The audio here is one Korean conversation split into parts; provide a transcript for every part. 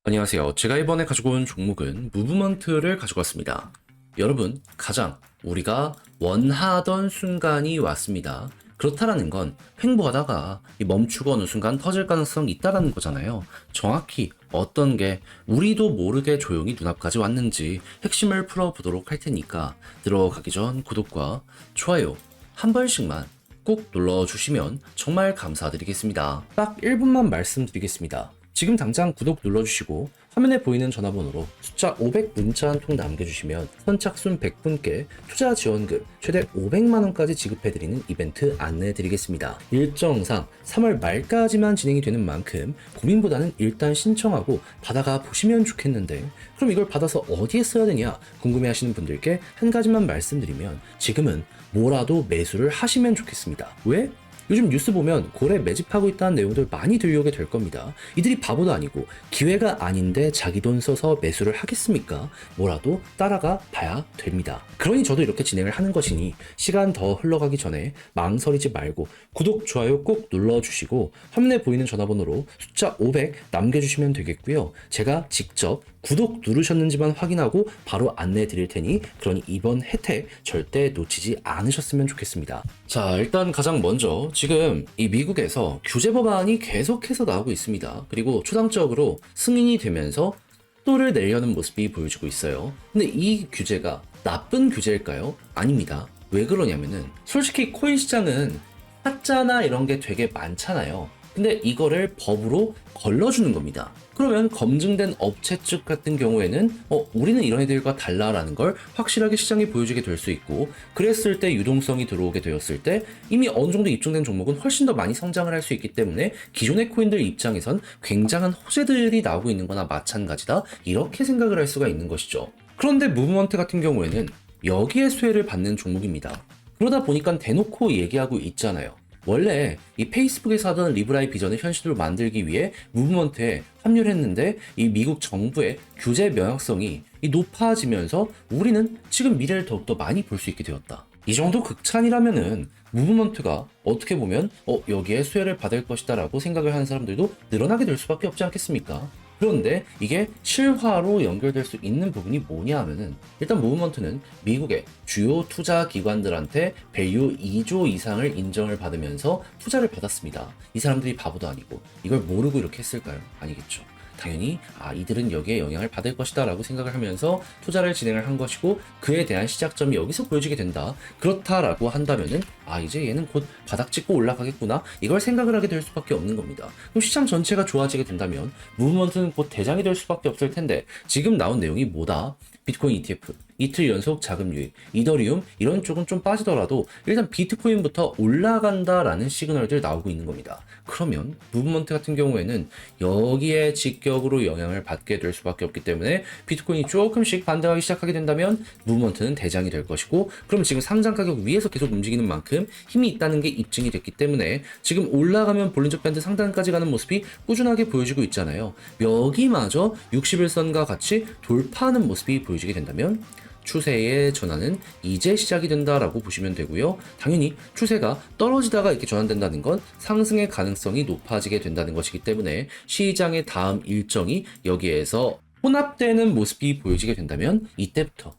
안녕하세요. 제가 이번에 가지고 온 종목은 무브먼트를 가지고 왔습니다. 여러분, 가장 우리가 원하던 순간이 왔습니다. 그렇다라는 건 횡보하다가 멈추고 어느 순간 터질 가능성이 있다라는 거잖아요. 정확히 어떤 게 우리도 모르게 조용히 눈앞까지 왔는지 핵심을 풀어보도록 할 테니까 들어가기 전 구독과 좋아요 한 번씩만 꼭 눌러주시면 정말 감사드리겠습니다. 딱 1분만 말씀드리겠습니다. 지금 당장 구독 눌러주시고 화면에 보이는 전화번호로 숫자 500 문자 한 통 남겨주시면 선착순 100분께 투자 지원금 최대 500만원까지 지급해드리는 이벤트 안내해드리겠습니다. 일정상 3월 말까지만 진행이 되는 만큼 고민보다는 일단 신청하고 받아가 보시면 좋겠는데, 그럼 이걸 받아서 어디에 써야 되냐 궁금해하시는 분들께 한 가지만 말씀드리면 지금은 뭐라도 매수를 하시면 좋겠습니다. 왜? 요즘 뉴스 보면 고래 매집하고 있다는 내용들 많이 들려오게 될 겁니다. 이들이 바보도 아니고 기회가 아닌데 자기 돈 써서 매수를 하겠습니까? 뭐라도 따라가 봐야 됩니다. 그러니 저도 이렇게 진행을 하는 것이니 시간 더 흘러가기 전에 망설이지 말고 구독, 좋아요 꼭 눌러주시고 화면에 보이는 전화번호로 숫자 500 남겨주시면 되겠고요. 제가 직접 구독 누르셨는지만 확인하고 바로 안내해 드릴 테니, 그러니 이번 혜택 절대 놓치지 않으셨으면 좋겠습니다. 자, 일단 가장 먼저 지금 이 미국에서 규제 법안이 계속해서 나오고 있습니다. 그리고 초당적으로 승인이 되면서 속도를 내려는 모습이 보여지고 있어요. 근데 이 규제가 나쁜 규제일까요? 아닙니다. 왜 그러냐면은 솔직히 코인 시장은 타짜나 이런 게 되게 많잖아요. 근데 이거를 법으로 걸러주는 겁니다. 그러면 검증된 업체 측 같은 경우에는 우리는 이런 애들과 달라라는 걸 확실하게 시장에 보여주게 될 수 있고, 그랬을 때 유동성이 들어오게 되었을 때 이미 어느 정도 입증된 종목은 훨씬 더 많이 성장을 할 수 있기 때문에 기존의 코인들 입장에선 굉장한 호재들이 나오고 있는 거나 마찬가지다, 이렇게 생각을 할 수가 있는 것이죠. 그런데 무브먼트 같은 경우에는 여기에 수혜를 받는 종목입니다. 그러다 보니까 대놓고 얘기하고 있잖아요. 원래 이 페이스북에서 하던 리브라의 비전을 현실로 만들기 위해 무브먼트에 합류를 했는데 이 미국 정부의 규제 명확성이 높아지면서 우리는 지금 미래를 더욱더 많이 볼 수 있게 되었다. 이 정도 극찬이라면은 무브먼트가 어떻게 보면 여기에 수혜를 받을 것이다 라고 생각을 하는 사람들도 늘어나게 될 수밖에 없지 않겠습니까? 그런데 이게 실화로 연결될 수 있는 부분이 뭐냐 하면은, 일단 무브먼트는 미국의 주요 투자 기관들한테 밸류 2조 이상을 인정을 받으면서 투자를 받았습니다. 이 사람들이 바보도 아니고 이걸 모르고 이렇게 했을까요? 아니겠죠. 당연히 이들은 여기에 영향을 받을 것이다 라고 생각을 하면서 투자를 진행을 한 것이고, 그에 대한 시작점이 여기서 보여지게 된다. 그렇다라고 한다면은 이제 얘는 곧 바닥 찍고 올라가겠구나, 이걸 생각을 하게 될 수밖에 없는 겁니다. 그럼 시장 전체가 좋아지게 된다면 무브먼트는 곧 대장이 될 수밖에 없을 텐데, 지금 나온 내용이 뭐다? 비트코인 ETF, 이틀 연속 자금 유입, 이더리움 이런 쪽은 좀 빠지더라도 일단 비트코인부터 올라간다라는 시그널들 나오고 있는 겁니다. 그러면 무브먼트 같은 경우에는 여기에 직격으로 영향을 받게 될 수밖에 없기 때문에 비트코인이 조금씩 반등하기 시작하게 된다면 무브먼트는 대장이 될 것이고, 그럼 지금 상장 가격 위에서 계속 움직이는 만큼 힘이 있다는 게 입증이 됐기 때문에 지금 올라가면 볼린저 밴드 상단까지 가는 모습이 꾸준하게 보여지고 있잖아요. 여기마저 60일선과 같이 돌파하는 모습이 보여지게 된다면 추세의 전환은 이제 시작이 된다라고 보시면 되고요. 당연히 추세가 떨어지다가 이렇게 전환된다는 건 상승의 가능성이 높아지게 된다는 것이기 때문에 시장의 다음 일정이 여기에서 혼합되는 모습이 보여지게 된다면 이때부터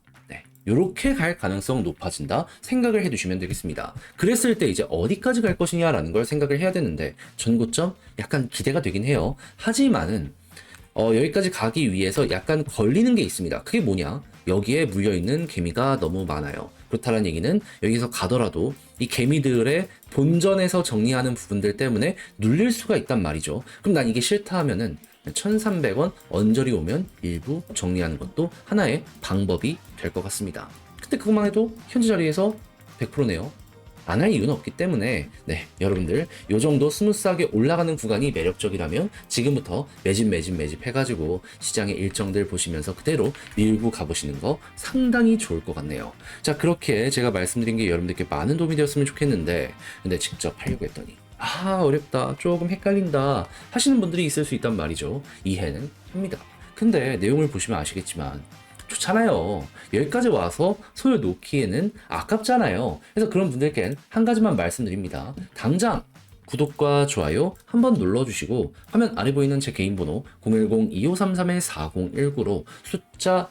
이렇게 갈 가능성 높아진다 생각을 해두시면 되겠습니다. 그랬을 때 이제 어디까지 갈 것이냐라는 걸 생각을 해야 되는데, 전고점 약간 기대가 되긴 해요. 하지만은 여기까지 가기 위해서 약간 걸리는 게 있습니다. 그게 뭐냐? 여기에 물려있는 개미가 너무 많아요. 그렇다는 얘기는 여기서 가더라도 이 개미들의 본전에서 정리하는 부분들 때문에 눌릴 수가 있단 말이죠. 그럼 난 이게 싫다 하면은 1,300원 언저리 오면 일부 정리하는 것도 하나의 방법이 될 것 같습니다. 근데 그것만 해도 현재 자리에서 100%네요. 안 할 이유는 없기 때문에 여러분들 요 정도 스무스하게 올라가는 구간이 매력적이라면 지금부터 매집 해가지고 시장의 일정들 보시면서 그대로 밀고 가보시는 거 상당히 좋을 것 같네요. 자, 그렇게 제가 말씀드린 게 여러분들께 많은 도움이 되었으면 좋겠는데, 근데 직접 하려고 했더니 어렵다, 조금 헷갈린다 하시는 분들이 있을 수 있단 말이죠. 이해는 합니다. 근데 내용을 보시면 아시겠지만 좋잖아요. 여기까지 와서 손을 놓기에는 아깝잖아요. 그래서 그런 분들께는 한 가지만 말씀드립니다. 당장 구독과 좋아요 한번 눌러주시고 화면 아래 보이는 제 개인 번호 010-2533-4019로 숫자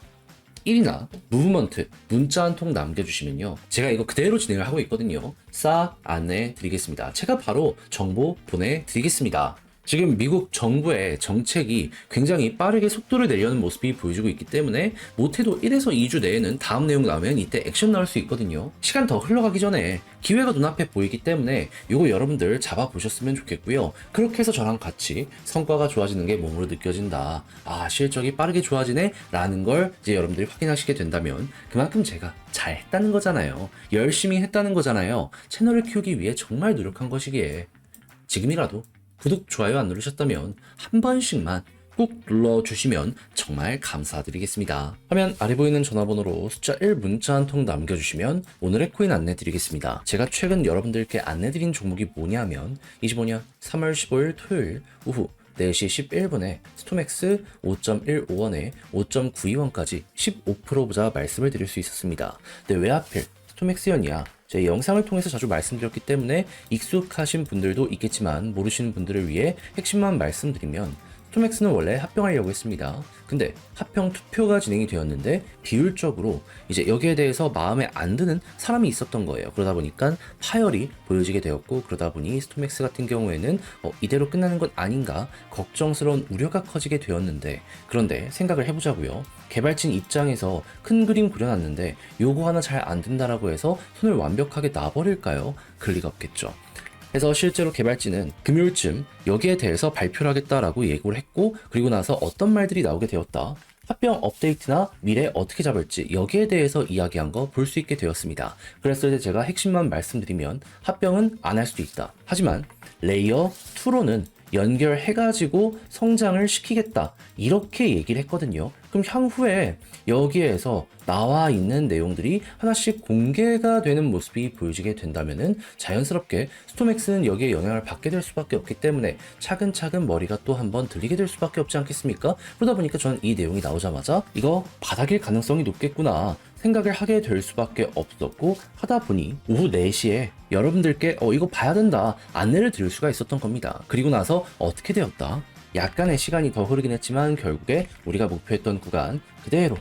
1이나 무브먼트 문자 한 통 남겨주시면요, 제가 이거 그대로 진행을 하고 있거든요. 싹 안내 드리겠습니다. 제가 바로 정보 보내드리겠습니다. 지금 미국 정부의 정책이 굉장히 빠르게 속도를 내려는 모습이 보여주고 있기 때문에 못해도 1에서 2주 내에는 다음 내용 나오면 이때 액션 나올 수 있거든요. 시간 더 흘러가기 전에 기회가 눈앞에 보이기 때문에 이거 여러분들 잡아보셨으면 좋겠고요. 그렇게 해서 저랑 같이 성과가 좋아지는 게 몸으로 느껴진다, 아 실적이 빠르게 좋아지네 라는 걸 이제 여러분들이 확인하시게 된다면 그만큼 제가 잘했다는 거잖아요. 열심히 했다는 거잖아요. 채널을 키우기 위해 정말 노력한 것이기에 지금이라도 구독, 좋아요 안 누르셨다면 한 번씩만 꾹 눌러주시면 정말 감사드리겠습니다. 화면 아래 보이는 전화번호로 숫자 1 문자 한 통 남겨주시면 오늘의 코인 안내 드리겠습니다. 제가 최근 여러분들께 안내 드린 종목이 뭐냐면 25년 3월 15일 토요일 오후 4시 11분에 스톰엑스 5.15원에 5.92원까지 15% 보자 말씀을 드릴 수 있었습니다. 근데 왜 하필 스톰엑스연이야? 제 영상을 통해서 자주 말씀드렸기 때문에 익숙하신 분들도 있겠지만 모르시는 분들을 위해 핵심만 말씀드리면 스톰엑스는 원래 합병하려고 했습니다. 근데 합병 투표가 진행이 되었는데 비율적으로 이제 여기에 대해서 마음에 안 드는 사람이 있었던 거예요. 그러다 보니까 파열이 보여지게 되었고, 그러다 보니 스톰엑스 같은 경우에는 이대로 끝나는 것 아닌가 걱정스러운 우려가 커지게 되었는데, 그런데 생각을 해보자고요. 개발진 입장에서 큰 그림 그려놨는데 요거 하나 잘 안 된다라고 해서 손을 완벽하게 놔버릴까요? 그럴 리가 없겠죠. 그래서 실제로 개발진은 금요일쯤 여기에 대해서 발표를 하겠다라고 예고를 했고, 그리고 나서 어떤 말들이 나오게 되었다. 합병 업데이트나 미래 어떻게 잡을지 여기에 대해서 이야기한 거 볼 수 있게 되었습니다. 그랬을 때 제가 핵심만 말씀드리면 합병은 안 할 수도 있다. 하지만 레이어 2로는 연결해가지고 성장을 시키겠다, 이렇게 얘기를 했거든요. 그럼 향후에 여기에서 나와 있는 내용들이 하나씩 공개가 되는 모습이 보여지게 된다면은 자연스럽게 스톰엑스는 여기에 영향을 받게 될 수밖에 없기 때문에 차근차근 머리가 또 한번 들리게 될 수밖에 없지 않겠습니까? 그러다 보니까 저는 이 내용이 나오자마자 이거 바닥일 가능성이 높겠구나 생각을 하게 될 수밖에 없었고, 하다 보니 오후 4시에 여러분들께 이거 봐야 된다 안내를 드릴 수가 있었던 겁니다. 그리고 나서 어떻게 되었다? 약간의 시간이 더 흐르긴 했지만 결국에 우리가 목표했던 구간 그대로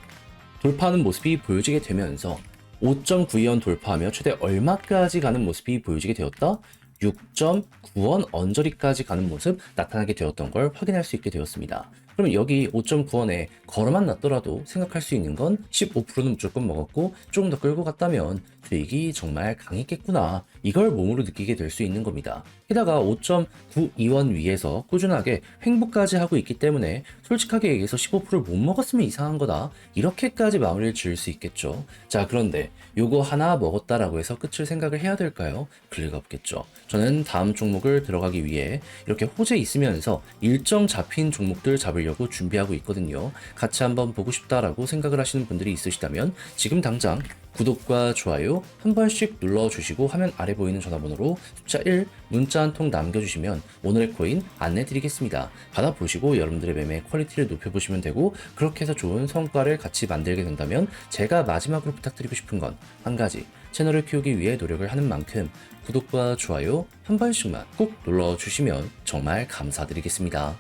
돌파하는 모습이 보여지게 되면서 5.92원 돌파하며 최대 얼마까지 가는 모습이 보여지게 되었다? 6.9원 언저리까지 가는 모습 나타나게 되었던 걸 확인할 수 있게 되었습니다. 그러면 여기 5.9원에 걸어만 놨더라도 생각할 수 있는 건 15%는 무조건 먹었고 조금 더 끌고 갔다면 수익이 정말 강했겠구나, 이걸 몸으로 느끼게 될 수 있는 겁니다. 게다가 5.92원 위에서 꾸준하게 횡보까지 하고 있기 때문에 솔직하게 얘기해서 15%를 못 먹었으면 이상한 거다, 이렇게까지 마무리를 지을 수 있겠죠. 자, 그런데 요거 하나 먹었다라고 해서 끝을 생각을 해야 될까요? 그럴 리가 없겠죠. 저는 다음 종목을 들어가기 위해 이렇게 호재 있으면서 일정 잡힌 종목들 잡으려고 준비하고 있거든요. 같이 한번 보고 싶다라고 생각을 하시는 분들이 있으시다면 지금 당장 구독과 좋아요 한 번씩 눌러주시고 화면 아래 보이는 전화번호로 숫자 1 문자 한 통 남겨주시면 오늘의 코인 안내 드리겠습니다. 받아보시고 여러분들의 매매 퀄리티를 높여보시면 되고, 그렇게 해서 좋은 성과를 같이 만들게 된다면 제가 마지막으로 부탁드리고 싶은 건 한 가지, 채널을 키우기 위해 노력을 하는 만큼 구독과 좋아요 한 번씩만 꼭 눌러주시면 정말 감사드리겠습니다.